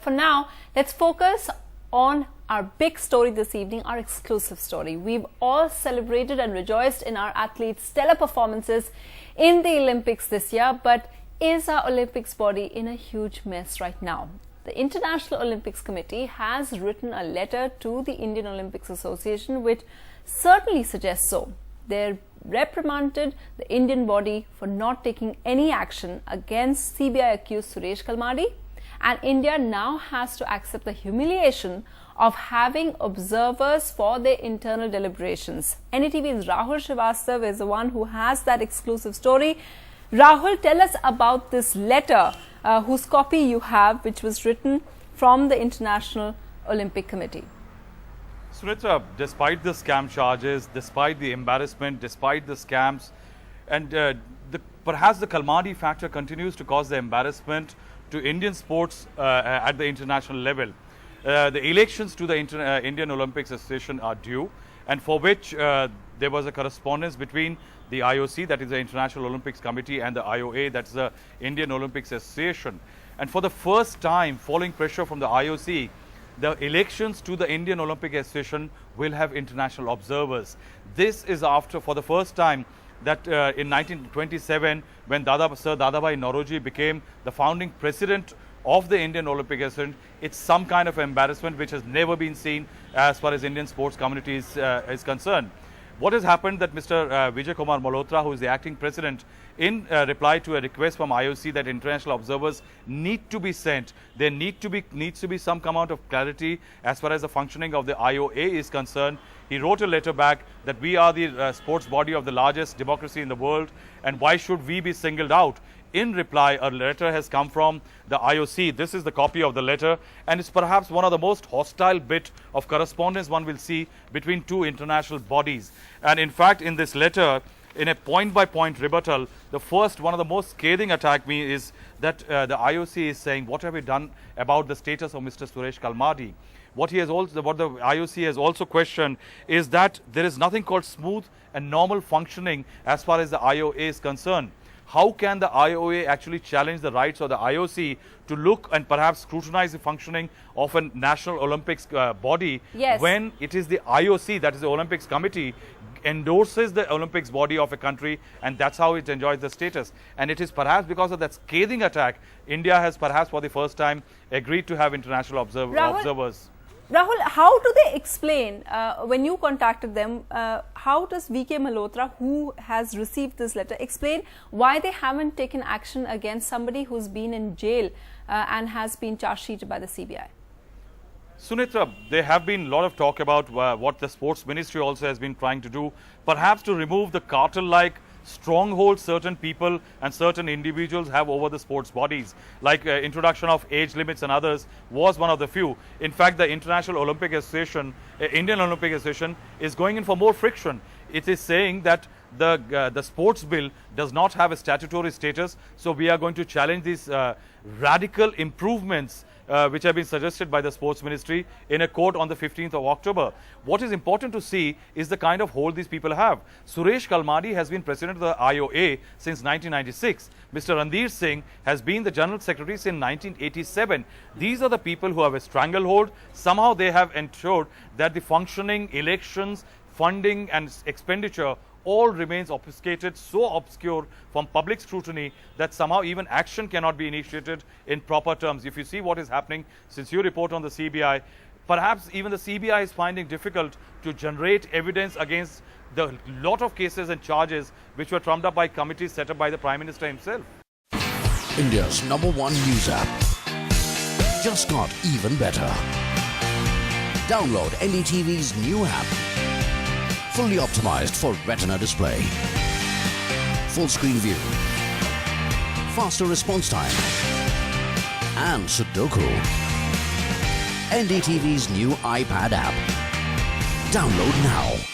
For now, let's focus on our big story this evening, our exclusive story. We've all celebrated and rejoiced in our athletes' stellar performances in the Olympics this year, but is our Olympics body in a huge mess right now? The International Olympics Committee has written a letter to the Indian Olympics Association which certainly suggests so. They reprimanded the Indian body for not taking any action against CBI accused Suresh Kalmadi, and India now has to accept the humiliation of having observers for their internal deliberations. NDTV's Rahul Srivastav is the one who has that exclusive story. Rahul, tell us about this letter whose copy you have, which was written from the International Olympic Committee. Sunitra, despite the scam charges, despite the embarrassment, despite the scams, and perhaps the Kalmadi factor continues to cause the embarrassment to Indian sports at the international level. The elections to the Indian Olympics Association are due, and for which there was a correspondence between the IOC, that is the International Olympics Committee, and the IOA, that's the Indian Olympics Association. And for the first time, following pressure from the IOC, the elections to the Indian Olympic Association will have international observers. This is after, for the first time, that in 1927, when Sir Dadabhai Naoroji became the founding president of the Indian Olympic Association, it's some kind of embarrassment which has never been seen as far as Indian sports community is concerned. What has happened that Mr. Vijay Kumar Malhotra, who is the acting president, in reply to a request from IOC that international observers need to be sent, there needs to be some amount of clarity as far as the functioning of the IOA is concerned. He wrote a letter back that we are the sports body of the largest democracy in the world, and why should we be singled out? In reply, a letter has come from the IOC. This is the copy of the letter, and it's perhaps one of the most hostile bit of correspondence one will see between two international bodies. And in fact, in this letter, in a point-by-point rebuttal, one of the most scathing attack me is that the IOC is saying, what have we done about the status of Mr. Suresh Kalmadi? What the IOC has also questioned is that there is nothing called smooth and normal functioning as far as the IOA is concerned. How can the IOA actually challenge the rights of the IOC to look and perhaps scrutinize the functioning of a national Olympics body when it is the IOC, that is the Olympics Committee, endorses the Olympics body of a country, and that's how it enjoys the status. And it is perhaps because of that scathing attack, India has perhaps for the first time agreed to have international observers. Rahul, how do they explain, when you contacted them, how does VK Malhotra, who has received this letter, explain why they haven't taken action against somebody who's been in jail and has been charge sheeted by the CBI? Sunitra, there have been a lot of talk about what the sports ministry also has been trying to do, perhaps to remove the cartel-like stronghold certain people and certain individuals have over the sports bodies, like introduction of age limits and others was one of the few. In fact, the International Olympic Association, Indian Olympic Association, is going in for more friction. It is saying that the sports bill does not have a statutory status, so we are going to challenge these radical improvements which have been suggested by the sports ministry in a court on the 15th of October. What is important to see is the kind of hold these people have. Suresh Kalmadi has been president of the IOA since 1996. Mr. Randhir Singh has been the general secretary since 1987. These are the people who have a stranglehold. Somehow they have ensured that the functioning elections, funding and expenditure all remains obfuscated, so obscure from public scrutiny that somehow even action cannot be initiated in proper terms. If you see what is happening, since you report on the CBI, perhaps even the CBI is finding difficult to generate evidence against the lot of cases and charges which were trumped up by committees set up by the Prime Minister himself. India's #1 news app just got even better. Download NDTV's new app. Fully optimized for retina display, full screen view, faster response time, and Sudoku. NDTV's new iPad app. Download now.